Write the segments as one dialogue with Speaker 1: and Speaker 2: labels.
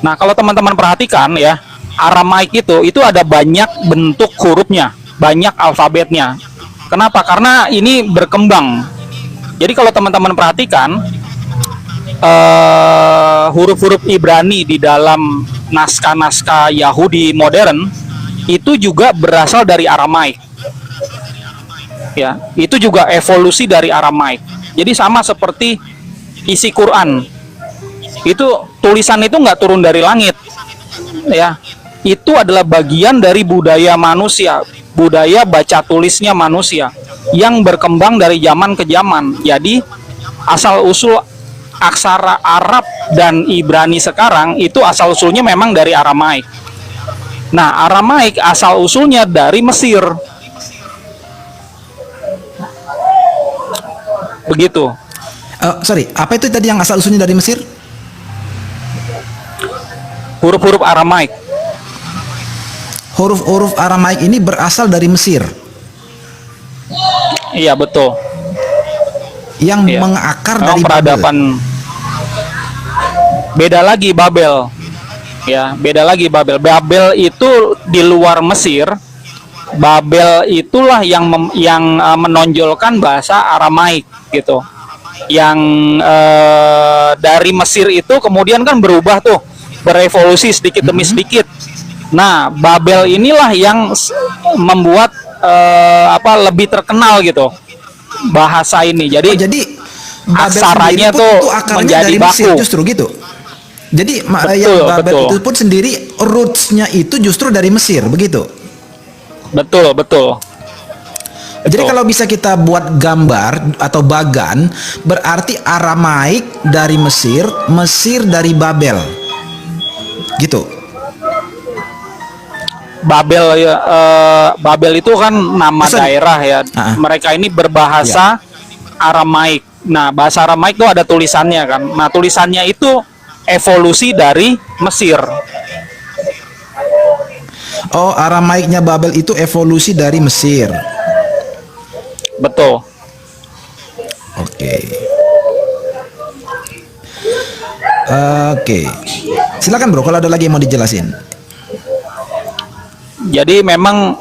Speaker 1: Nah, kalau teman-teman perhatikan ya, Aramaik itu ada banyak bentuk hurufnya, banyak alfabetnya. Kenapa? Karena ini berkembang. Jadi kalau teman-teman perhatikan huruf-huruf Ibrani di dalam naskah-naskah Yahudi modern itu juga berasal dari Aramaik. Ya, itu juga evolusi dari Aramaik. Jadi sama seperti isi Quran. Itu tulisan itu nggak turun dari langit, ya. Itu adalah bagian dari budaya manusia, budaya baca tulisnya manusia yang berkembang dari zaman ke zaman. Jadi asal usul aksara Arab dan Ibrani sekarang itu asal usulnya memang dari Aramaik. Nah, Aramaik asal usulnya dari Mesir. Begitu.
Speaker 2: Sorry, apa itu tadi yang asal usulnya dari Mesir?
Speaker 1: Huruf-huruf Aramaik.
Speaker 2: Huruf-huruf Aramaik ini berasal dari Mesir.
Speaker 1: Iya, betul.
Speaker 2: Yang
Speaker 1: Iya.
Speaker 2: mengakar
Speaker 1: Memang
Speaker 2: dari
Speaker 1: peradaban beda lagi Babel. Ya, beda lagi Babel. Babel itu di luar Mesir. Babel itulah yang menonjolkan bahasa Aramaik gitu. Yang dari Mesir itu kemudian kan berubah tuh, berevolusi sedikit demi sedikit. Nah, Babel inilah yang membuat lebih terkenal gitu bahasa ini. Jadi,
Speaker 2: jadi Babel
Speaker 1: aksaranya
Speaker 2: sendiri pun
Speaker 1: tuh
Speaker 2: itu akarnya
Speaker 1: menjadi
Speaker 2: dari Mesir,
Speaker 1: baku.
Speaker 2: justru gitu. Jadi
Speaker 1: Betul,
Speaker 2: yang Babel
Speaker 1: betul.
Speaker 2: itu pun sendiri rootsnya itu justru dari Mesir, begitu.
Speaker 1: Betul, betul.
Speaker 2: Jadi
Speaker 1: Betul.
Speaker 2: kalau bisa kita buat gambar atau bagan, berarti Aramaik dari Mesir, Mesir dari Babel, gitu.
Speaker 1: Babel ya, Babel itu kan nama
Speaker 2: Sorry.
Speaker 1: daerah ya. Mereka ini berbahasa Aramaik. Nah, bahasa Aramaik itu ada tulisannya kan. Nah, tulisannya itu evolusi dari Mesir.
Speaker 2: Oh, Aramaiknya Babel itu evolusi dari Mesir.
Speaker 1: Betul.
Speaker 2: Oke. Oke. Silakan bro, kalau ada lagi yang mau dijelasin.
Speaker 1: Jadi memang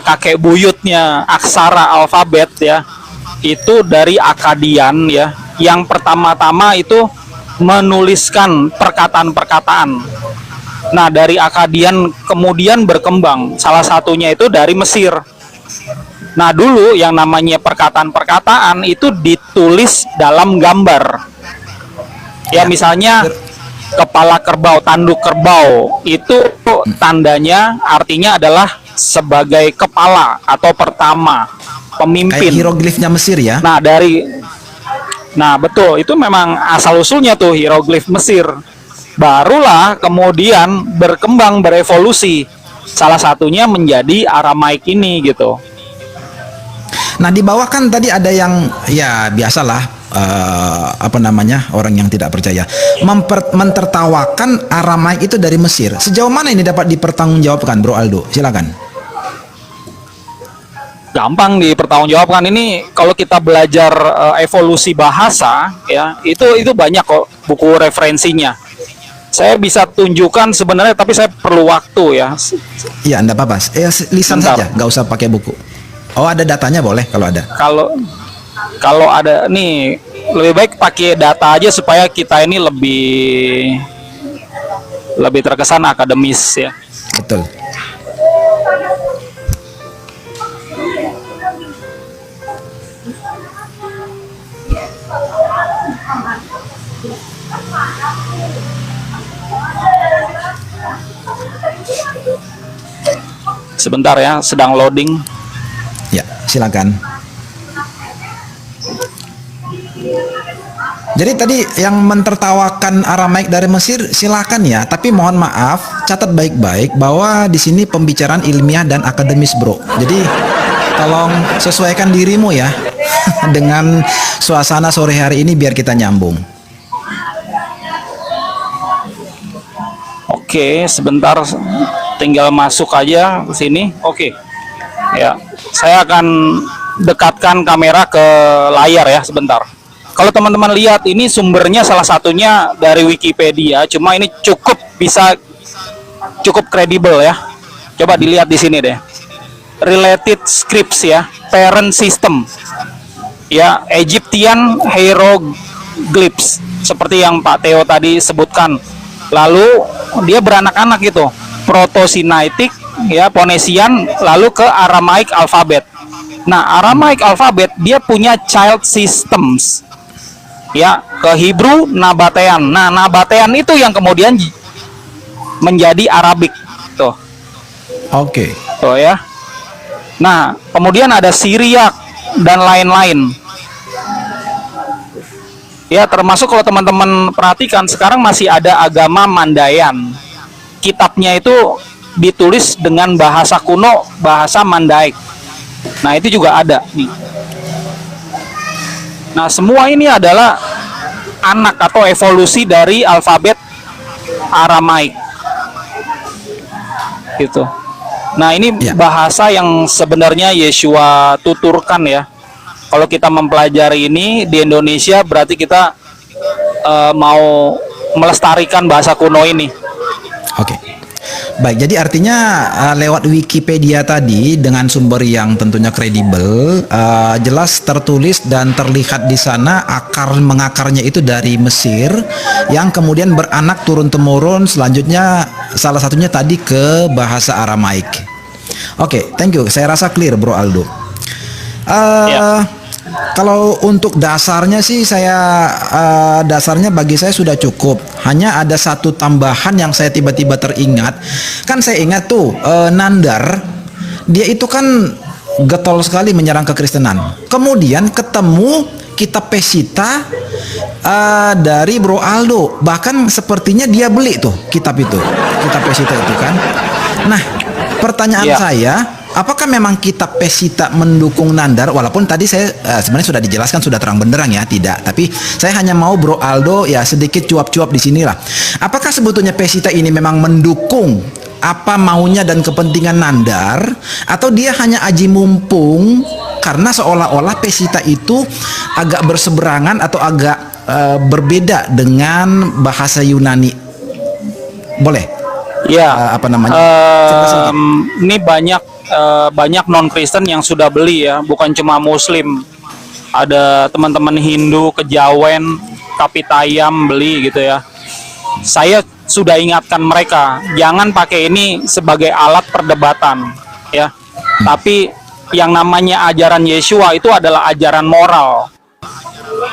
Speaker 1: kakek buyutnya aksara alfabet ya, itu dari Akadian ya. Yang pertama-tama itu menuliskan perkataan-perkataan. Nah, dari Akadian kemudian berkembang. Salah satunya itu dari Mesir. Nah, dulu yang namanya perkataan-perkataan itu ditulis dalam gambar. Ya, misalnya kepala kerbau, tanduk kerbau, itu tandanya artinya adalah sebagai kepala atau pertama, pemimpin.
Speaker 2: Kayak hieroglifnya Mesir ya.
Speaker 1: Nah, betul, itu memang asal usulnya tuh hieroglif Mesir. Barulah kemudian berkembang, berevolusi. Salah satunya menjadi Aramaik ini gitu.
Speaker 2: Nah, di bawah kan tadi ada yang ya biasalah orang yang tidak percaya mentertawakan Aramaik itu dari Mesir. Sejauh mana ini dapat dipertanggungjawabkan, Bro Aldo? Silakan.
Speaker 1: Gampang dipertanggungjawabkan. Ini kalau kita belajar evolusi bahasa ya, itu banyak kok buku referensinya. Saya bisa tunjukkan sebenarnya, tapi saya perlu waktu ya.
Speaker 2: Iya, enggak apa-apa. Lisan
Speaker 1: Bentar.
Speaker 2: saja, nggak usah pakai buku. Oh, ada datanya boleh kalau ada.
Speaker 1: Kalau ada nih, lebih baik pakai data aja supaya kita ini lebih terkesan akademis ya.
Speaker 2: Betul.
Speaker 1: Sebentar ya, sedang loading.
Speaker 2: Ya, silakan. Jadi tadi yang mentertawakan Aramaik dari Mesir silakan ya, tapi mohon maaf catat baik-baik bahwa di sini pembicaraan ilmiah dan akademis, Bro. Jadi tolong sesuaikan dirimu ya dengan suasana sore hari ini biar kita nyambung.
Speaker 1: Oke, sebentar, tinggal masuk aja ke sini. Oke. Ya, saya akan dekatkan kamera ke layar ya sebentar. kalau teman-teman lihat ini sumbernya salah satunya dari Wikipedia, cuma ini cukup kredibel ya. Coba dilihat di sini deh. Related scripts ya, parent system. Ya, Egyptian hieroglyphs seperti yang Pak Theo tadi sebutkan. Lalu dia beranak-anak gitu. Proto-Sinaitic ya, Phoenician, lalu ke Aramaic alphabet. Nah, Aramaic alphabet dia punya child systems. Ya, ke Hebrew Nabatean. Nah, Nabatean itu yang kemudian menjadi Arabik. Tuh.
Speaker 2: Oke.
Speaker 1: Tuh ya. Nah, kemudian ada Syriac dan lain-lain. Ya, termasuk kalau teman-teman perhatikan sekarang masih ada agama Mandayan. Kitabnya itu ditulis dengan bahasa kuno, bahasa Mandaik. Nah, itu juga ada nih. Nah, semua ini adalah anak atau evolusi dari alfabet Aramaik. Gitu. Nah, ini
Speaker 2: Ya.
Speaker 1: bahasa yang sebenarnya Yeshua tuturkan ya. Kalau kita mempelajari ini di Indonesia berarti kita mau melestarikan bahasa kuno ini.
Speaker 2: Oke. Baik, jadi artinya lewat Wikipedia tadi dengan sumber yang tentunya kredibel, jelas tertulis dan terlihat di sana mengakarnya itu dari Mesir yang kemudian beranak turun-temurun, selanjutnya salah satunya tadi ke bahasa Aramaik. Oke, thank you. Saya rasa clear, Bro Aldo.
Speaker 1: Ya.
Speaker 2: Kalau untuk dasarnya sih dasarnya bagi saya sudah cukup. Hanya ada satu tambahan yang saya tiba-tiba teringat. Kan saya ingat tuh Nandar, dia itu kan getol sekali menyerang kekristenan. Kemudian ketemu kitab Pesita dari Bro Aldo. Bahkan sepertinya dia beli tuh kitab Pesita itu kan. Nah, pertanyaan saya, apakah memang kitab Pesita mendukung Nandar? Walaupun tadi saya sebenarnya sudah dijelaskan, sudah terang benderang ya, tidak. Tapi saya hanya mau Bro Aldo ya sedikit cuap-cuap di sinilah. Apakah sebetulnya Pesita ini memang mendukung apa maunya dan kepentingan Nandar, atau dia hanya aji mumpung karena seolah-olah Pesita itu agak berseberangan atau agak berbeda dengan bahasa Yunani? Boleh?
Speaker 1: Ya,
Speaker 2: Apa namanya?
Speaker 1: ini banyak non Kristen yang sudah beli ya, bukan cuma Muslim. Ada teman-teman Hindu, Kejawen, Kapitayam beli gitu ya. Saya sudah ingatkan mereka, jangan pakai ini sebagai alat perdebatan ya. Tapi yang namanya ajaran Yeshua itu adalah ajaran moral.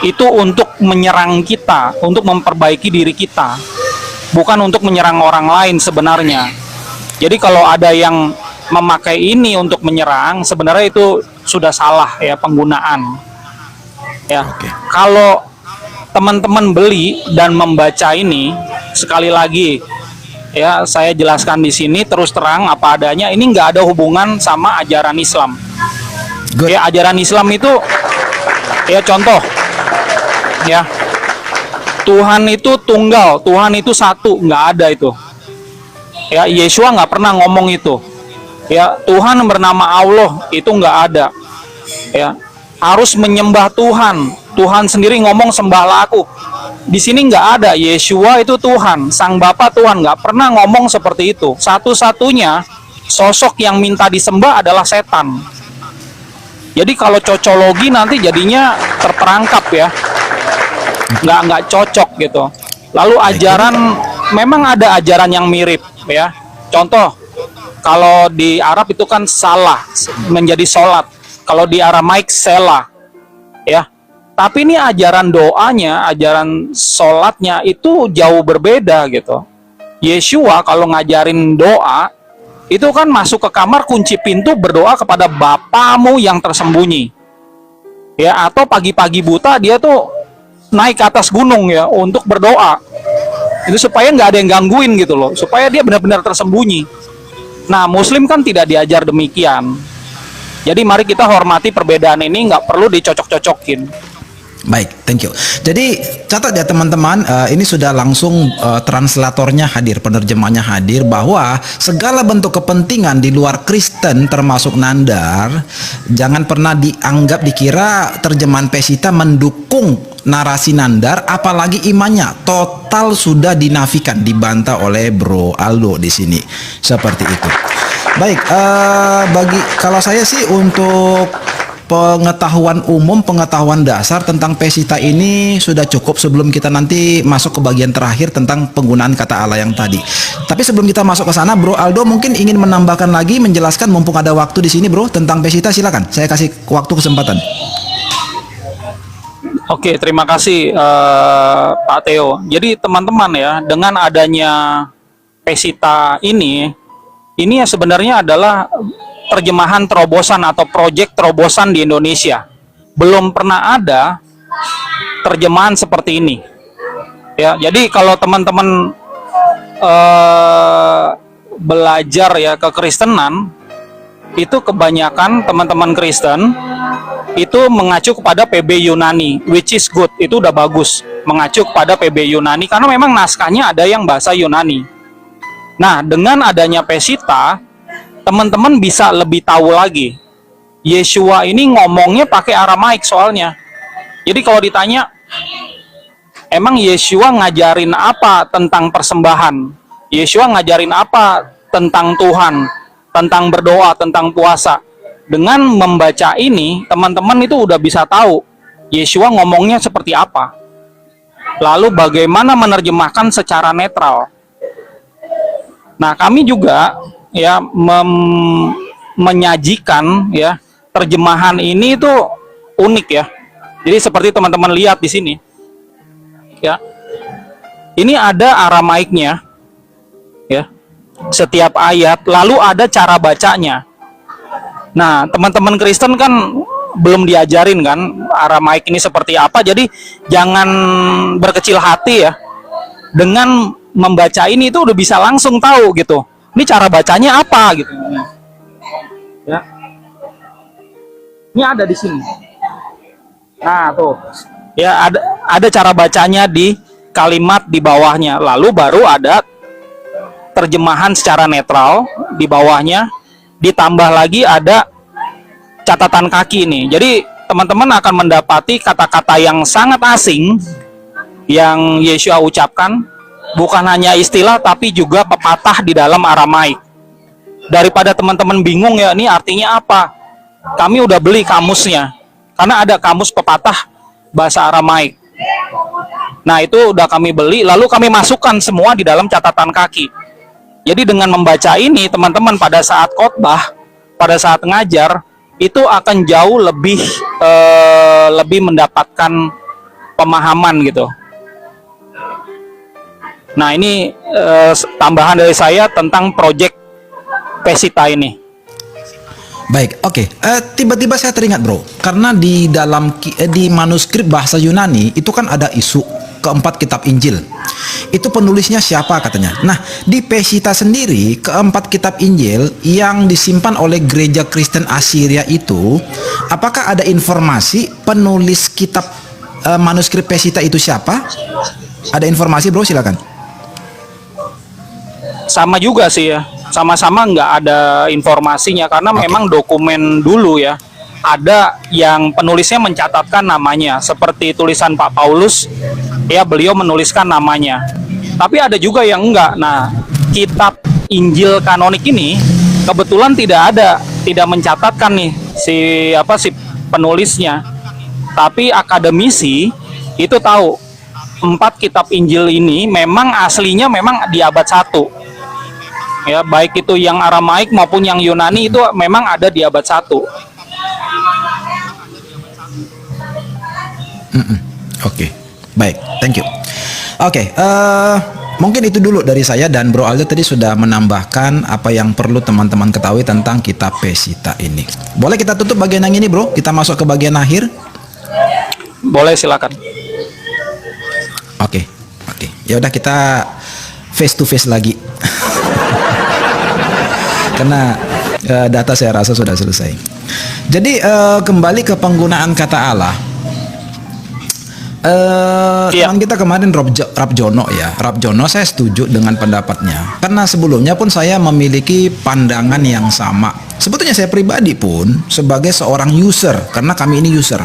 Speaker 1: Itu untuk menyerang kita, untuk memperbaiki diri kita. Bukan untuk menyerang orang lain sebenarnya. Jadi kalau ada yang memakai ini untuk menyerang, sebenarnya itu sudah salah ya penggunaan. Ya. Kalau teman-teman beli dan membaca ini, sekali lagi ya saya jelaskan di sini terus terang apa adanya, ini nggak ada hubungan sama ajaran Islam.
Speaker 2: Good.
Speaker 1: Ya, ajaran Islam itu ya contoh ya, Tuhan itu tunggal, Tuhan itu satu, nggak ada itu. Ya, Yeshua nggak pernah ngomong itu. Ya, Tuhan bernama Allah itu nggak ada. Ya, harus menyembah Tuhan. Tuhan sendiri ngomong sembahlah aku. Di sini nggak ada. Yeshua itu Tuhan, Sang Bapa Tuhan, nggak pernah ngomong seperti itu. Satu-satunya sosok yang minta disembah adalah setan. Jadi kalau cocologi nanti jadinya terperangkap ya. Nggak cocok gitu. Lalu ajaran, memang ada ajaran yang mirip ya. Contoh, kalau di Arab itu kan salah menjadi sholat, kalau di Aramaik selah ya. Tapi ini ajaran doanya, ajaran sholatnya itu jauh berbeda gitu. Yeshua kalau ngajarin doa itu kan masuk ke kamar, kunci pintu, berdoa kepada Bapamu yang tersembunyi ya. Atau pagi-pagi buta dia tuh naik ke atas gunung ya untuk berdoa, itu supaya nggak ada yang gangguin gitu loh, supaya dia benar-benar tersembunyi. Nah, Muslim kan tidak diajar demikian. Jadi mari kita hormati perbedaan ini, nggak perlu dicocok-cocokin.
Speaker 2: Baik, thank you. Jadi catat ya teman-teman, ini sudah langsung translatornya hadir, penerjemahnya hadir, bahwa segala bentuk kepentingan di luar Kristen termasuk Nandar jangan pernah dianggap, dikira terjemahan Pesita mendukung narasi nandar, apalagi imannya total sudah dinafikan, dibantah oleh Bro Aldo di sini. Seperti itu. Baik, bagi kalau saya sih untuk pengetahuan umum, pengetahuan dasar tentang pesita ini sudah cukup sebelum kita nanti masuk ke bagian terakhir tentang penggunaan kata Allah yang tadi. Tapi sebelum kita masuk ke sana, Bro Aldo mungkin ingin menambahkan lagi, menjelaskan mumpung ada waktu di sini, Bro, tentang pesita. Silakan, saya kasih waktu kesempatan.
Speaker 1: Oke, terima kasih Pak Theo. Jadi teman-teman ya, dengan adanya pesita ini ya sebenarnya adalah terjemahan terobosan atau proyek terobosan di Indonesia. Belum pernah ada terjemahan seperti ini. Ya, jadi kalau teman-teman belajar ya kekristenan, itu kebanyakan teman-teman Kristen itu mengacu kepada PB Yunani, which is good, itu udah bagus, mengacu kepada PB Yunani karena memang naskahnya ada yang bahasa Yunani. Nah, dengan adanya pesita, teman-teman bisa lebih tahu lagi. Yeshua ini ngomongnya pakai Aramaik soalnya. Jadi kalau ditanya, emang Yeshua ngajarin apa tentang persembahan? Yeshua ngajarin apa tentang Tuhan, tentang berdoa, tentang puasa? Dengan membaca ini, teman-teman itu udah bisa tahu Yeshua ngomongnya seperti apa. Lalu bagaimana menerjemahkan secara netral. Nah, kami juga ya menyajikan ya terjemahan ini itu unik ya. Jadi seperti teman-teman lihat di sini. Ya. Ini ada Aramaiknya. Ya. Setiap ayat lalu ada cara bacanya. Nah, teman-teman Kristen kan belum diajarin kan Aramaik ini seperti apa. Jadi jangan berkecil hati ya. Dengan membaca ini itu udah bisa langsung tahu gitu. Ini cara bacanya apa gitu. Ya. Ini ada di sini. Nah, tuh. Ya, ada cara bacanya di kalimat di bawahnya. Lalu baru ada terjemahan secara netral di bawahnya. Ditambah lagi ada catatan kaki nih. Jadi, teman-teman akan mendapati kata-kata yang sangat asing yang Yeshua ucapkan, bukan hanya istilah tapi juga pepatah di dalam Aramaik. Daripada teman-teman bingung ya ini artinya apa, kami udah beli kamusnya karena ada kamus pepatah bahasa Aramaik. Nah, itu udah kami beli, lalu kami masukkan semua di dalam catatan kaki. Jadi dengan membaca ini, teman-teman pada saat khotbah, pada saat ngajar itu akan jauh lebih mendapatkan pemahaman gitu. Nah, ini tambahan dari saya tentang proyek pesita ini.
Speaker 2: Baik, oke. Tiba-tiba saya teringat, Bro, karena di dalam di manuskrip bahasa Yunani itu kan ada isu keempat kitab Injil. Itu penulisnya siapa katanya. Nah, di Pesita sendiri keempat kitab Injil yang disimpan oleh gereja Kristen Assyria itu, apakah ada informasi penulis kitab manuskrip Pesita itu siapa? Ada informasi, Bro? Silakan.
Speaker 1: Sama juga sih ya, sama-sama nggak ada informasinya karena memang dokumen dulu ya ada yang penulisnya mencatatkan namanya seperti tulisan Pak Paulus ya, beliau menuliskan namanya, tapi ada juga yang enggak. Nah, kitab Injil kanonik ini kebetulan tidak mencatatkan nih si penulisnya, tapi akademisi itu tahu 4 kitab Injil ini memang aslinya memang di abad 1 ya, baik itu yang Aramaik maupun yang Yunani itu memang ada di abad 1.
Speaker 2: Oke, baik, thank you. Oke, mungkin itu dulu dari saya, dan Bro Aldo tadi sudah menambahkan apa yang perlu teman-teman ketahui tentang kitab Pesita ini. Boleh kita tutup bagian yang ini, Bro? Kita masuk ke bagian akhir.
Speaker 1: Boleh, silakan.
Speaker 2: Oke. Ya udah, kita face to face lagi. Karena data saya rasa sudah selesai. Jadi kembali ke penggunaan kata Allah. Teman kita kemarin Rap Jono ya. Rap Jono saya setuju dengan pendapatnya. Karena sebelumnya pun saya memiliki pandangan yang sama. Sebetulnya saya pribadi pun sebagai seorang user, karena kami ini user.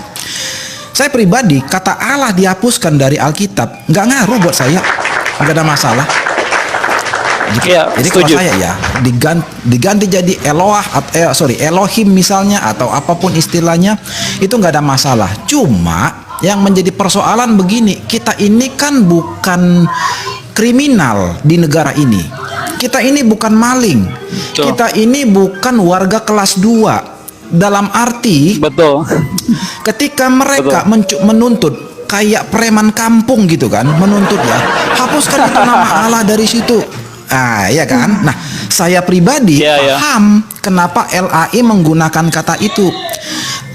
Speaker 2: Saya pribadi, kata Allah dihapuskan dari Alkitab nggak ngaruh buat saya, nggak ada masalah.
Speaker 1: Iya,
Speaker 2: Jadi kalau
Speaker 1: setuju.
Speaker 2: saya ya diganti jadi Elohim misalnya atau apapun istilahnya, itu nggak ada masalah. Cuma yang menjadi persoalan begini, kita ini kan bukan kriminal di negara ini. Kita ini bukan maling.
Speaker 1: Betul.
Speaker 2: Kita ini bukan warga kelas 2. Dalam arti
Speaker 1: Betul.
Speaker 2: ketika mereka menuntut kayak preman kampung gitu kan, menuntut ya, hapuskan itu nama Allah dari situ. Ah, ya kan? Nah, saya pribadi
Speaker 1: Iya, iya.
Speaker 2: paham kenapa LAI menggunakan kata itu.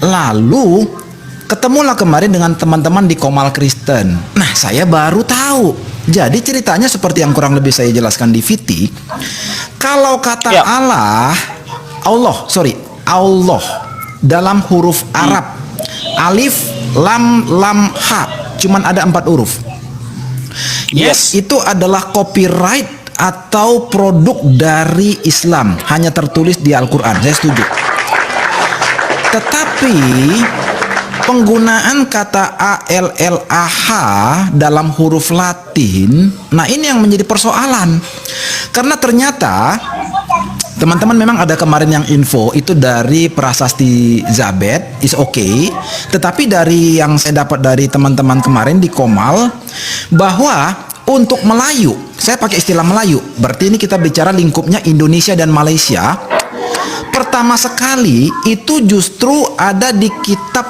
Speaker 2: Lalu ketemulah kemarin dengan teman-teman di Komal Kristen. Nah, saya baru tahu. Jadi ceritanya seperti yang kurang lebih saya jelaskan di VT. Kalau kata
Speaker 1: Ya.
Speaker 2: Allah dalam huruf Arab, alif, lam, ha, cuman ada 4 huruf.
Speaker 1: Yes.
Speaker 2: Itu adalah copyright atau produk dari Islam, hanya tertulis di Al-Quran. Saya setuju. Tetapi penggunaan kata ALLAH dalam huruf Latin, nah ini yang menjadi persoalan. Karena ternyata teman-teman memang ada kemarin yang info itu dari prasasti Zabet, is okay. Tetapi dari yang saya dapat dari teman-teman kemarin di Komal, bahwa untuk Melayu, saya pakai istilah Melayu, berarti ini kita bicara lingkupnya Indonesia dan Malaysia. Pertama sekali itu justru ada di kitab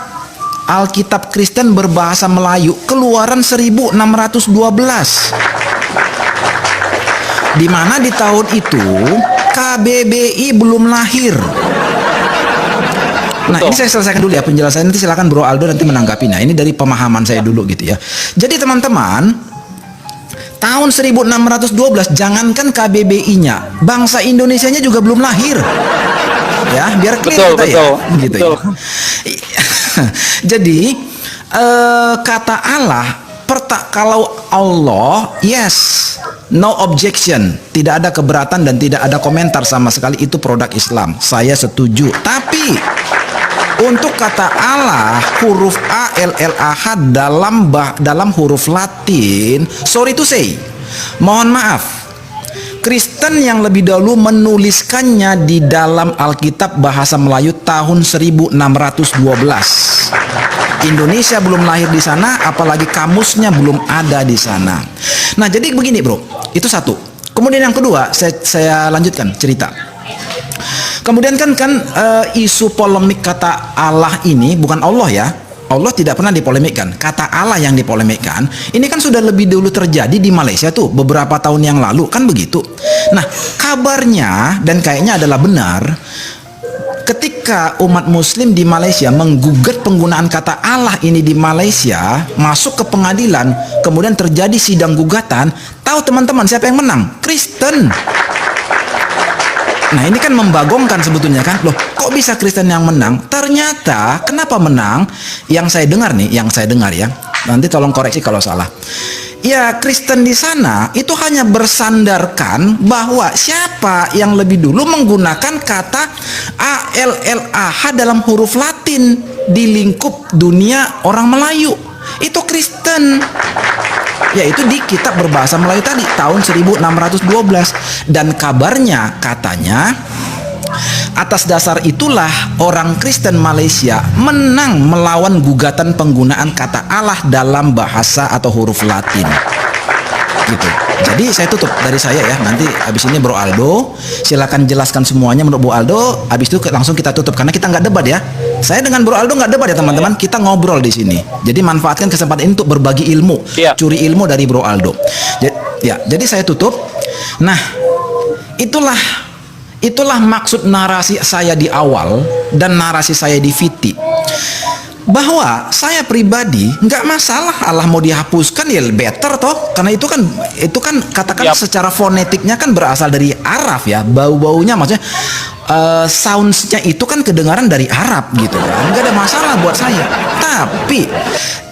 Speaker 2: Alkitab Kristen berbahasa Melayu, Keluaran 1612. Di mana di tahun itu KBBI belum lahir. Nah,
Speaker 1: Betul.
Speaker 2: ini saya selesaikan dulu ya penjelasan, nanti silakan Bro Aldo nanti menanggapi. Nah, ini dari pemahaman saya dulu gitu ya. Jadi teman-teman, tahun 1612 jangankan KBBI-nya, bangsa Indonesianya juga belum lahir. Ya, biar clear kita ya. Gitu
Speaker 1: betul.
Speaker 2: ya. Jadi kata Allah, kalau Allah, yes, no objection, tidak ada keberatan dan tidak ada komentar sama sekali, itu produk Islam. Saya setuju. Tapi untuk kata Allah huruf ALLAH dalam huruf Latin, sorry to say, mohon maaf, Kristen yang lebih dahulu menuliskannya di dalam Alkitab bahasa Melayu tahun 1612. Indonesia belum lahir di sana, apalagi kamusnya belum ada di sana. Nah, jadi begini, Bro. Itu satu. Kemudian yang kedua, saya lanjutkan cerita. Kemudian kan isu polemik kata Allah ini, bukan Allah ya. Allah tidak pernah dipolemikkan. Kata Allah yang dipolemikkan. Ini kan sudah lebih dulu terjadi di Malaysia tuh beberapa tahun yang lalu, kan begitu. Nah, kabarnya dan kayaknya adalah benar, ketika umat muslim di Malaysia menggugat penggunaan kata Allah ini di Malaysia, masuk ke pengadilan, kemudian terjadi sidang gugatan, tahu teman-teman siapa yang menang? Kristen. Nah, ini kan membagongkan sebetulnya kan. Loh, kok bisa Kristen yang menang? Ternyata kenapa menang? Yang saya dengar ya. Nanti tolong koreksi kalau salah. Ya, Kristen di sana itu hanya bersandarkan bahwa siapa yang lebih dulu menggunakan kata ALLAH dalam huruf Latin di lingkup dunia orang Melayu. Itu Kristen. Yaitu di kitab berbahasa Melayu tadi tahun 1612, dan kabarnya katanya atas dasar itulah orang Kristen Malaysia menang melawan gugatan penggunaan kata Allah dalam bahasa atau huruf Latin. Gitu. Jadi saya tutup dari saya ya. Nanti habis ini Bro Aldo silakan jelaskan semuanya menurut Bro Aldo. Habis itu langsung kita tutup karena kita nggak debat ya. Saya dengan Bro Aldo nggak debat ya teman-teman. Kita ngobrol di sini. Jadi manfaatkan kesempatan ini untuk berbagi ilmu, curi ilmu dari Bro Aldo. Jadi saya tutup. Nah, itulah maksud narasi saya di awal dan narasi saya di VT. Bahwa saya pribadi nggak masalah Allah mau dihapuskan, ya better toh, karena itu kan katakan secara fonetiknya kan berasal dari Arab ya, bau-baunya maksudnya soundsnya itu kan kedengaran dari Arab gitu kan, nggak ada masalah buat saya. Tapi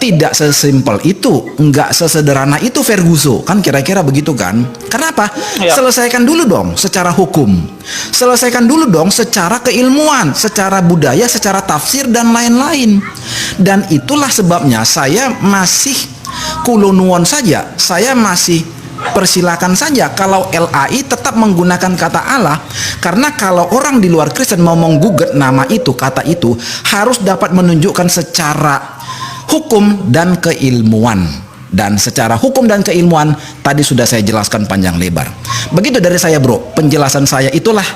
Speaker 2: tidak sesimpel itu, nggak sesederhana itu Ferguso kan, kira-kira begitu kan. Kenapa?
Speaker 1: Ya.
Speaker 2: Selesaikan dulu dong secara hukum, selesaikan dulu dong secara keilmuan, secara budaya, secara tafsir dan lain-lain. Dan itulah sebabnya saya masih kulonuon saja, saya masih persilakan saja kalau LAI tetap menggunakan kata Allah, karena kalau orang di luar Kristen mau menggugat nama itu, kata itu harus dapat menunjukkan secara hukum dan keilmuan. Dan secara hukum dan keilmuan tadi sudah saya jelaskan panjang lebar. Begitu dari saya bro, penjelasan saya itulah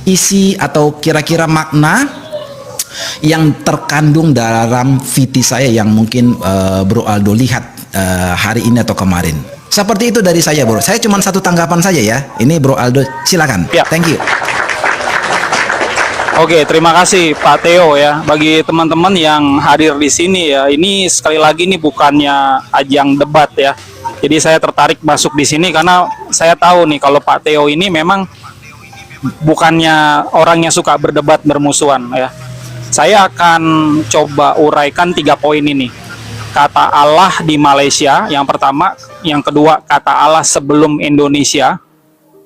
Speaker 2: isi atau kira-kira makna yang terkandung dalam VT saya yang mungkin Bro Aldo lihat hari ini atau kemarin. Seperti itu dari saya bro. Saya cuma satu tanggapan saja ya. Ini Bro Aldo, silakan.
Speaker 1: Ya.
Speaker 2: Thank you.
Speaker 1: Oke, terima kasih Pak Theo ya. Bagi teman-teman yang hadir di sini ya, ini sekali lagi ini bukannya ajang debat ya. Jadi saya tertarik masuk di sini karena saya tahu nih kalau Pak Theo ini memang bukannya orang yang suka berdebat bermusuhan ya. Saya akan coba uraikan 3 poin ini. Kata Allah di Malaysia yang pertama, yang kedua kata Allah sebelum Indonesia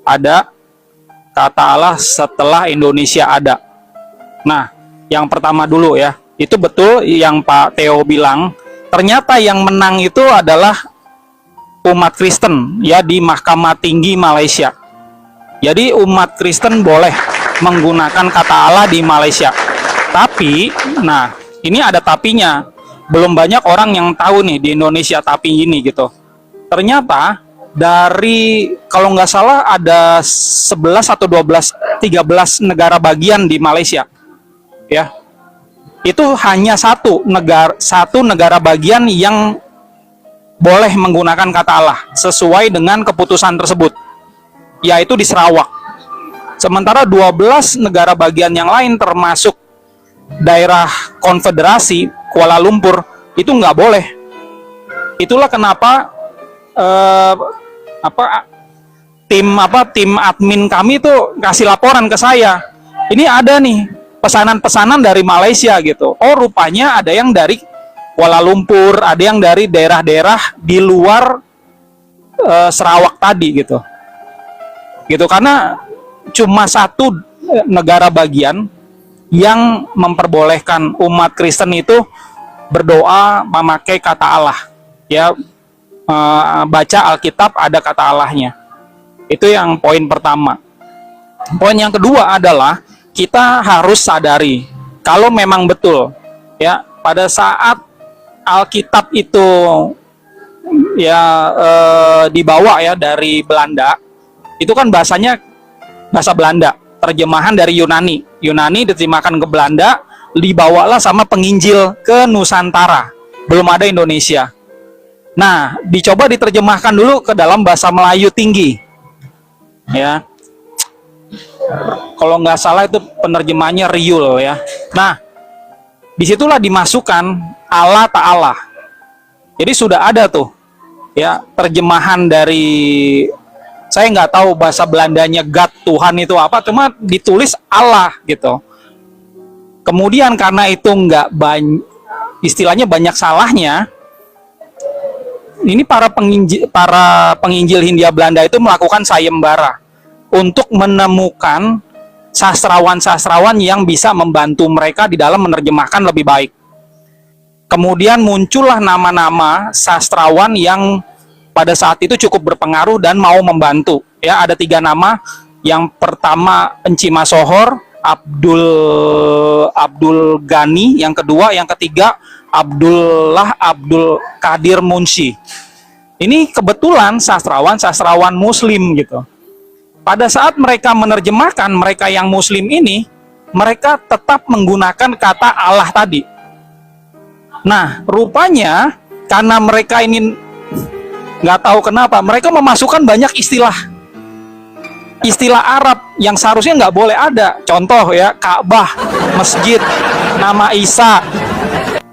Speaker 1: ada, kata Allah setelah Indonesia ada. Nah, yang pertama dulu ya, itu betul yang Pak Theo bilang, ternyata yang menang itu adalah umat Kristen ya di Mahkamah Tinggi Malaysia. Jadi umat Kristen boleh menggunakan kata Allah di Malaysia. Tapi, nah ini ada tapinya. Belum banyak orang yang tahu nih di Indonesia tapi ini gitu. Ternyata dari kalau nggak salah ada 11 atau 12, 13 negara bagian di Malaysia. Ya. Itu hanya satu negara bagian yang boleh menggunakan kata Allah sesuai dengan keputusan tersebut, yaitu di Sarawak. Sementara 12 negara bagian yang lain termasuk daerah konfederasi Kuala Lumpur itu nggak boleh. Itulah kenapa tim admin kami tuh kasih laporan ke saya. Ini ada nih pesanan-pesanan dari Malaysia gitu. Oh rupanya ada yang dari Kuala Lumpur, ada yang dari daerah-daerah di luar Sarawak tadi gitu. Gitu karena cuma satu negara bagian yang memperbolehkan umat Kristen itu berdoa memakai kata Allah ya, baca Alkitab ada kata Allahnya. Itu yang poin pertama. Poin yang kedua adalah kita harus sadari kalau memang betul ya pada saat Alkitab itu ya dibawa ya dari Belanda, itu kan bahasanya bahasa Belanda, terjemahan dari Yunani diterjemahkan ke Belanda, dibawalah sama penginjil ke Nusantara, belum ada Indonesia. Nah, dicoba diterjemahkan dulu ke dalam bahasa Melayu tinggi ya, kalau nggak salah itu penerjemahannya Riul ya. Nah, disitulah dimasukkan Allah Ta'ala. Jadi sudah ada tuh ya terjemahan dari, saya nggak tahu bahasa Belandanya God, Tuhan itu apa, cuma ditulis Allah gitu. Kemudian karena itu nggak istilahnya banyak salahnya, ini para penginjil Hindia Belanda itu melakukan sayembara untuk menemukan sastrawan-sastrawan yang bisa membantu mereka di dalam menerjemahkan lebih baik. Kemudian muncullah nama-nama sastrawan yang pada saat itu cukup berpengaruh dan mau membantu. Ya, ada 3 nama. Yang pertama Enci Masohor, Abdul Ghani, yang kedua, yang ketiga Abdullah Abdul Qadir Munshi. Ini kebetulan sastrawan Muslim gitu. Pada saat mereka menerjemahkan, mereka yang Muslim ini, mereka tetap menggunakan kata Allah tadi. Nah, rupanya karena mereka ini nggak tahu kenapa, mereka memasukkan banyak istilah Arab yang seharusnya nggak boleh ada. Contoh ya, Ka'bah, masjid, nama Isa,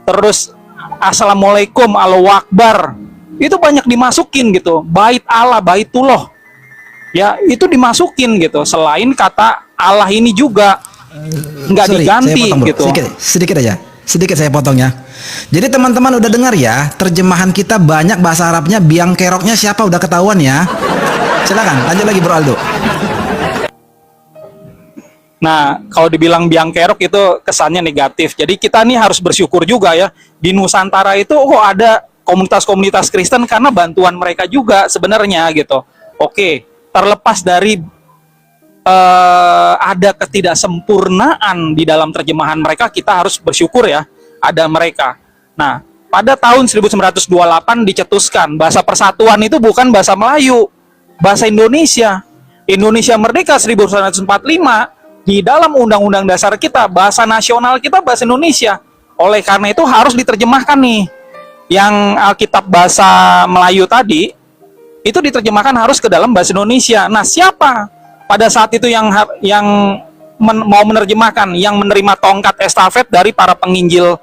Speaker 1: terus Assalamualaikum, Allahu Akbar, itu banyak dimasukin gitu. Bait Allah, Baitullah, ya itu dimasukin gitu. Selain kata Allah ini juga nggak
Speaker 2: Sorry,
Speaker 1: diganti
Speaker 2: saya potong, bro.
Speaker 1: gitu.
Speaker 2: Sedikit aja. Sedikit saya potongnya. Jadi teman-teman udah dengar ya, terjemahan kita banyak bahasa Arabnya, biang keroknya siapa udah ketahuan ya. Silakan, lanjut lagi Bro Aldo.
Speaker 1: Nah, kalau dibilang biang kerok itu kesannya negatif. Jadi kita nih harus bersyukur juga ya. Di Nusantara itu kok ada komunitas-komunitas Kristen karena bantuan mereka juga sebenarnya gitu. Oke, terlepas dari ada ketidaksempurnaan di dalam terjemahan mereka, kita harus bersyukur ya ada mereka. Nah, pada tahun 1928 dicetuskan bahasa persatuan itu bukan bahasa Melayu, bahasa Indonesia. Indonesia Merdeka 1945, di dalam Undang-Undang Dasar kita, bahasa nasional kita bahasa Indonesia. Oleh karena itu harus diterjemahkan nih. Yang Alkitab bahasa Melayu tadi, itu diterjemahkan harus ke dalam bahasa Indonesia. Nah, siapa pada saat itu yang mau menerjemahkan, yang menerima tongkat estafet dari para penginjil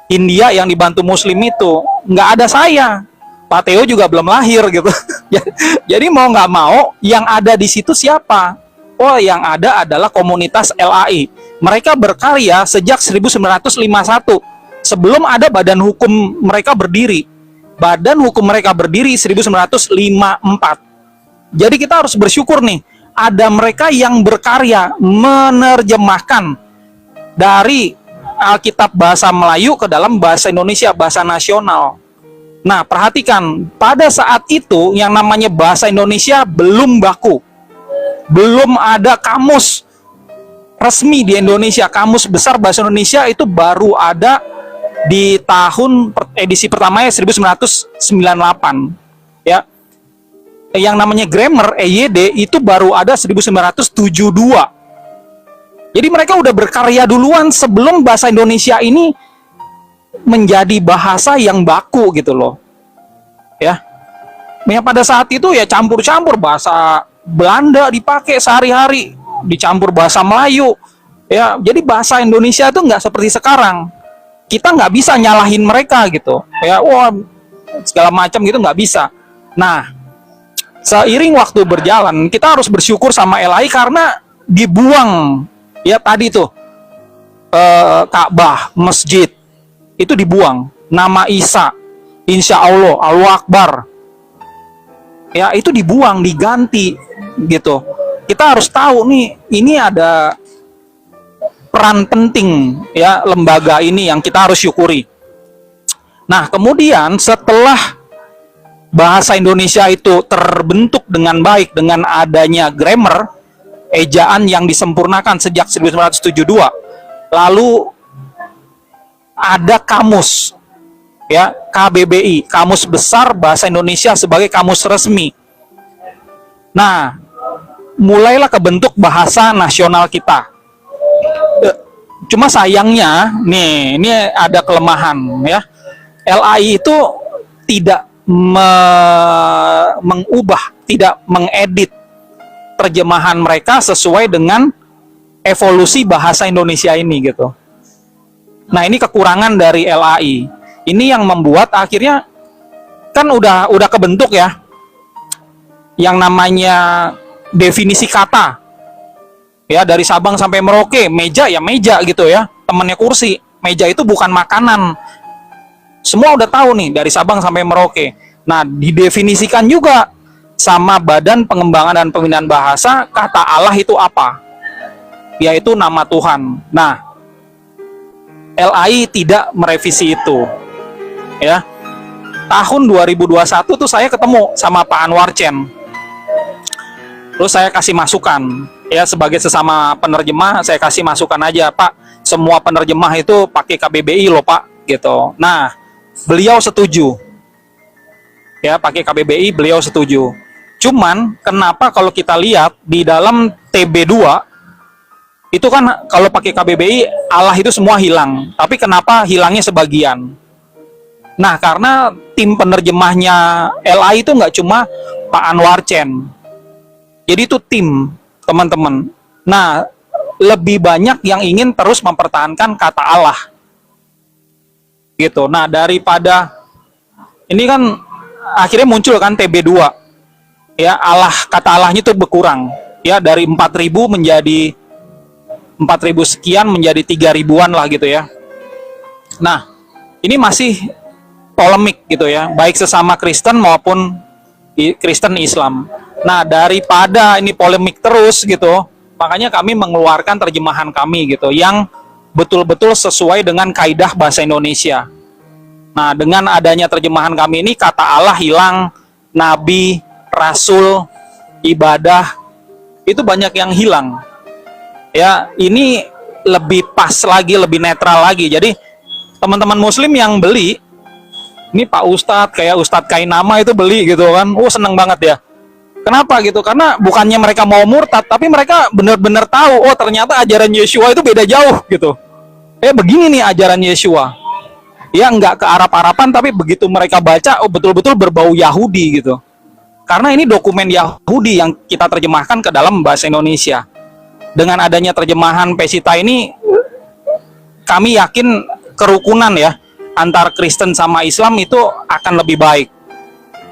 Speaker 1: India yang dibantu Muslim itu? Nggak ada saya. Pak Theo juga belum lahir gitu. Jadi mau nggak mau, yang ada di situ siapa? Oh, yang ada adalah komunitas LAI. Mereka berkarya sejak 1951. Sebelum ada badan hukum mereka berdiri. Badan hukum mereka berdiri 1954. Jadi kita harus bersyukur nih. Ada mereka yang berkarya menerjemahkan dari Alkitab bahasa Melayu ke dalam bahasa Indonesia, bahasa nasional. Nah, perhatikan. Pada saat itu yang namanya bahasa Indonesia belum baku. Belum ada kamus resmi di Indonesia. Kamus besar bahasa Indonesia itu baru ada di tahun edisi pertamanya 1998 ya. Yang namanya grammar EYD itu baru ada 1972. Jadi mereka udah berkarya duluan sebelum bahasa Indonesia ini menjadi bahasa yang baku gitu loh. Ya. Ya pada saat itu ya campur-campur, bahasa Belanda dipakai sehari-hari, dicampur bahasa Melayu. Ya, jadi bahasa Indonesia itu nggak seperti sekarang. Kita nggak bisa nyalahin mereka gitu. Ya, wah segala macam gitu nggak bisa. Nah, seiring waktu berjalan, kita harus bersyukur sama LAI karena dibuang ya tadi tuh Ka'bah, masjid itu dibuang. Nama Isa, Insya Allah, Allahu Akbar, ya itu dibuang, diganti gitu. Kita harus tahu nih, ini ada peran penting ya lembaga ini yang kita harus syukuri. Nah, kemudian setelah bahasa Indonesia itu terbentuk dengan baik dengan adanya grammar, ejaan yang disempurnakan sejak 1972, lalu ada kamus ya, KBBI, Kamus Besar Bahasa Indonesia sebagai kamus resmi. Nah, mulailah kebentuk bahasa nasional kita. Cuma sayangnya nih, ini ada kelemahan ya. LAI itu tidak mengubah, tidak mengedit terjemahan mereka sesuai dengan evolusi bahasa Indonesia ini gitu. Nah, ini kekurangan dari LAI. Ini yang membuat akhirnya kan udah kebentuk ya yang namanya definisi kata. Ya, dari Sabang sampai Merauke, meja ya meja gitu ya. Temannya kursi. Meja itu bukan makanan. Semua udah tahu nih dari Sabang sampai Merauke. Nah, didefinisikan juga sama Badan Pengembangan dan Pembinaan Bahasa, kata Allah itu apa? Yaitu nama Tuhan. Nah, LAI tidak merevisi itu. Ya. Tahun 2021 tuh saya ketemu sama Pak Anwar Chen. Terus saya kasih masukan, ya sebagai sesama penerjemah, saya kasih masukan aja, Pak, semua penerjemah itu pakai KBBI loh Pak, gitu. Nah, beliau setuju. Ya, pakai KBBI beliau setuju. Cuman, kenapa kalau kita lihat di dalam TB2, itu kan kalau pakai KBBI, Allah itu semua hilang. Tapi kenapa hilangnya sebagian? Nah, karena tim penerjemahnya LAI itu nggak cuma Pak Anwar Chen. Jadi itu tim, teman-teman. Nah, lebih banyak yang ingin terus mempertahankan kata Allah. Gitu. Nah, daripada ini kan akhirnya muncul kan TB2. Ya, Allah, kata Allahnya itu berkurang. Ya, dari 4.000 menjadi 4.000 sekian menjadi 3.000-an lah gitu ya. Nah, ini masih polemik gitu ya, baik sesama Kristen maupun Kristen Islam. Nah, daripada ini polemik terus gitu, makanya kami mengeluarkan terjemahan kami gitu yang betul-betul sesuai dengan kaidah bahasa Indonesia. Nah, dengan adanya terjemahan kami ini, kata Allah hilang, nabi, rasul, ibadah, itu banyak yang hilang. Ya, ini lebih pas lagi, lebih netral lagi. Jadi, teman-teman muslim yang beli, ini Pak Ustadz, kayak Ustadz Kainama itu beli gitu kan, seneng banget ya. Kenapa gitu? Karena bukannya mereka mau murtad, tapi mereka benar-benar tahu, ternyata ajaran Yeshua itu beda jauh gitu. Begini nih ajaran Yeshua. Ya nggak ke Arab-Araban, tapi begitu mereka baca, betul-betul berbau Yahudi gitu. Karena ini dokumen Yahudi yang kita terjemahkan ke dalam bahasa Indonesia. Dengan adanya terjemahan Pesita ini, kami yakin kerukunan ya antar Kristen sama Islam itu akan lebih baik.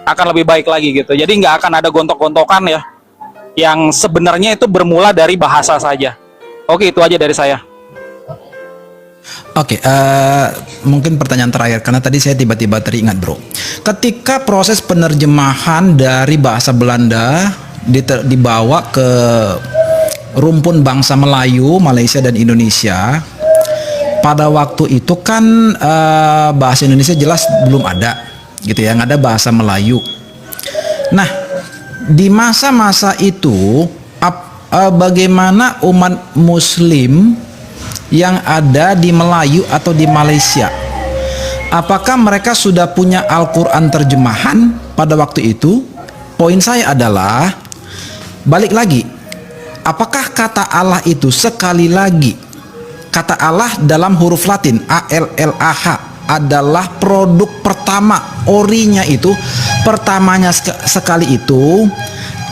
Speaker 1: Akan lebih baik lagi gitu. Jadi nggak akan ada gontok-gontokan ya, yang sebenarnya itu bermula dari bahasa saja. Oke, itu aja dari saya.
Speaker 2: Oke, mungkin pertanyaan terakhir karena tadi saya tiba-tiba teringat bro. Ketika proses penerjemahan dari bahasa Belanda dibawa ke rumpun bangsa Melayu, Malaysia dan Indonesia, pada waktu itu kan bahasa Indonesia jelas belum ada gitu ya, yang ada bahasa Melayu. Nah, di masa-masa itu bagaimana umat Muslim yang ada di Melayu atau di Malaysia, apakah mereka sudah punya Al-Quran terjemahan pada waktu itu? Poin saya adalah, balik lagi, apakah kata Allah itu sekali lagi, kata Allah dalam huruf Latin ALLAH adalah produk pertama, orinya itu, pertamanya sekali itu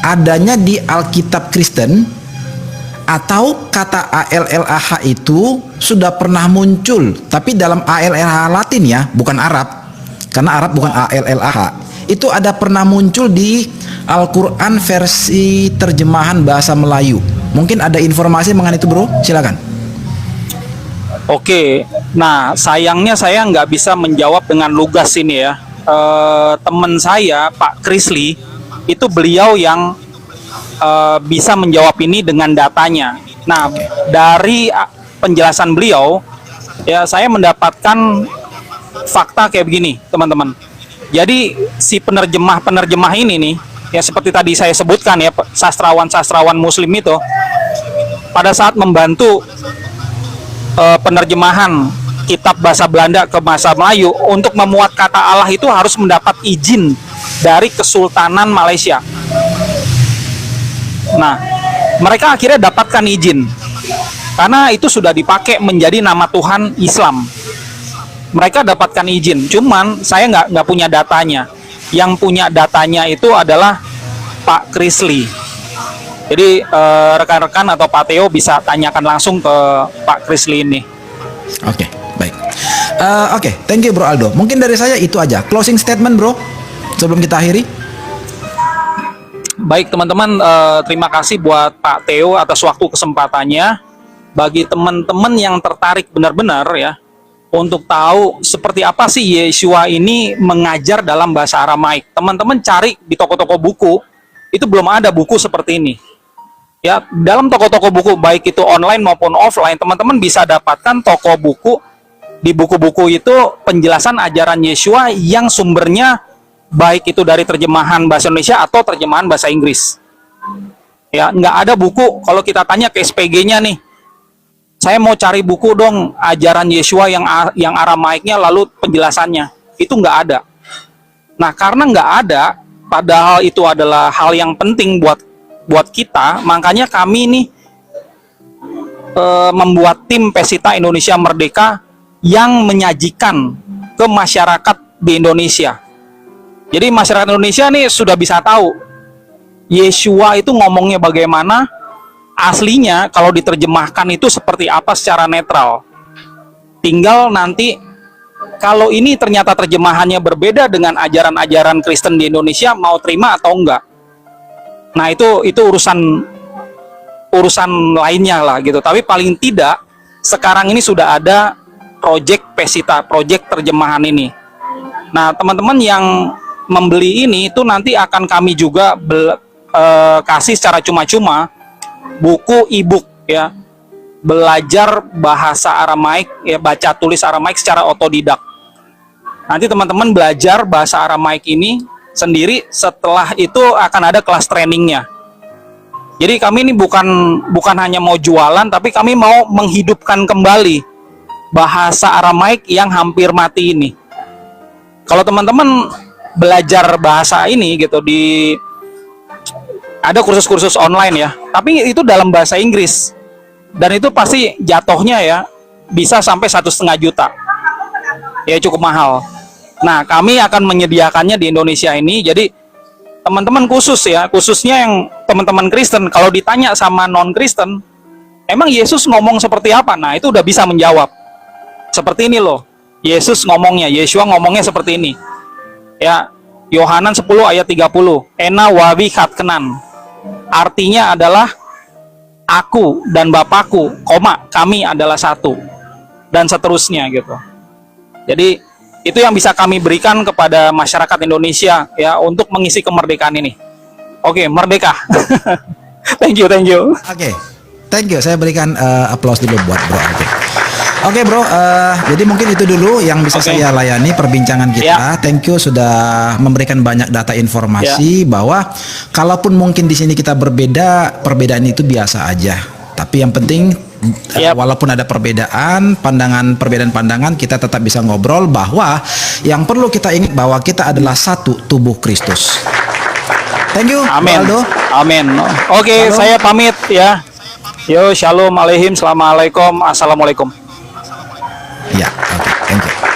Speaker 2: adanya di Alkitab Kristen, atau kata ALLAH itu sudah pernah muncul tapi dalam ALLAH Latin ya, bukan Arab, karena Arab bukan ALLAH, itu ada pernah muncul di Al-Quran versi terjemahan bahasa Melayu. Mungkin ada informasi mengenai itu bro, silakan.
Speaker 1: Oke, nah sayangnya saya nggak bisa menjawab dengan lugas ini ya. Teman saya Pak Krisli itu beliau yang bisa menjawab ini dengan datanya. Nah, dari penjelasan beliau ya, saya mendapatkan fakta kayak begini teman-teman. Jadi si penerjemah ini nih ya, seperti tadi saya sebutkan ya, sastrawan Muslim itu pada saat membantu penerjemahan kitab bahasa Belanda ke bahasa Melayu, untuk memuat kata Allah itu harus mendapat izin dari Kesultanan Malaysia. Nah, mereka akhirnya dapatkan izin karena itu sudah dipakai menjadi nama Tuhan Islam. Mereka dapatkan izin, cuman saya nggak punya datanya. Yang punya datanya itu adalah Pak Krisli. Jadi rekan-rekan atau Pak Theo bisa tanyakan langsung ke Pak Krisli ini.
Speaker 2: Oke, baik. Oke, thank you Bro Aldo. Mungkin dari saya itu aja. Closing statement Bro, sebelum kita akhiri.
Speaker 1: Baik teman-teman, terima kasih buat Pak Theo atas waktu kesempatannya. Bagi teman-teman yang tertarik benar-benar ya, untuk tahu seperti apa sih Yeshua ini mengajar dalam bahasa Aramaik, teman-teman cari di toko-toko buku, itu belum ada buku seperti ini. Ya, dalam toko-toko buku baik itu online maupun offline, teman-teman bisa dapatkan toko buku. Di buku-buku itu penjelasan ajaran Yeshua yang sumbernya baik itu dari terjemahan bahasa Indonesia atau terjemahan bahasa Inggris. Ya, nggak ada buku. Kalau kita tanya ke SPG-nya nih, saya mau cari buku dong ajaran Yeshua yang Aramaiknya lalu penjelasannya, itu nggak ada. Nah, karena nggak ada, padahal itu adalah hal yang penting buat kita, makanya kami ini membuat tim Pesita Indonesia Merdeka yang menyajikan ke masyarakat di Indonesia. Jadi masyarakat Indonesia nih sudah bisa tahu Yeshua itu ngomongnya bagaimana, aslinya kalau diterjemahkan itu seperti apa secara netral. Tinggal nanti kalau ini ternyata terjemahannya berbeda dengan ajaran-ajaran Kristen di Indonesia, mau terima atau enggak. Nah, itu urusan urusan lainnya lah gitu. Tapi paling tidak sekarang ini sudah ada project Pesita, project terjemahan ini. Nah, teman-teman yang membeli ini itu nanti akan kami juga kasih secara cuma-cuma buku e-book ya, belajar bahasa Aramaik ya, baca tulis Aramaik secara otodidak. Nanti teman-teman belajar bahasa Aramaik ini sendiri, setelah itu akan ada kelas trainingnya. Jadi kami ini bukan hanya mau jualan, tapi kami mau menghidupkan kembali bahasa Aramaik yang hampir mati ini. Kalau teman-teman belajar bahasa ini gitu ada kursus-kursus online ya, tapi itu dalam bahasa Inggris, dan itu pasti jatuhnya ya bisa sampai 1,5 juta, ya cukup mahal. Nah, kami akan menyediakannya di Indonesia ini. Jadi teman-teman khususnya yang teman-teman Kristen, kalau ditanya sama non-Kristen, emang Yesus ngomong seperti apa? Nah, itu udah bisa menjawab. Seperti ini loh, Yesus ngomongnya, Yeshua ngomongnya seperti ini. Ya, Yohanan 10 ayat 30, Ena wawi kenan. Artinya adalah aku dan Bapakku, kami adalah satu, dan seterusnya gitu. Jadi itu yang bisa kami berikan kepada masyarakat Indonesia ya untuk mengisi kemerdekaan ini. Oke, merdeka. Thank you.
Speaker 2: Oke, thank you. Saya berikan applause dulu buat Bro Arvin. Oke Bro, jadi mungkin itu dulu yang bisa saya layani perbincangan kita. Thank you sudah memberikan banyak data informasi bahwa kalaupun mungkin di sini kita berbeda, perbedaan itu biasa aja. Tapi yang penting walaupun ada perbedaan pandangan, kita tetap bisa ngobrol bahwa yang perlu kita ingat bahwa kita adalah satu tubuh Kristus. Thank you.
Speaker 1: Amin.
Speaker 2: Aldo.
Speaker 1: Amin. Oke, saya pamit ya. Yo, shalom aleihim, assalamualaikum, assalamualaikum.
Speaker 2: Ya, oke, thank you.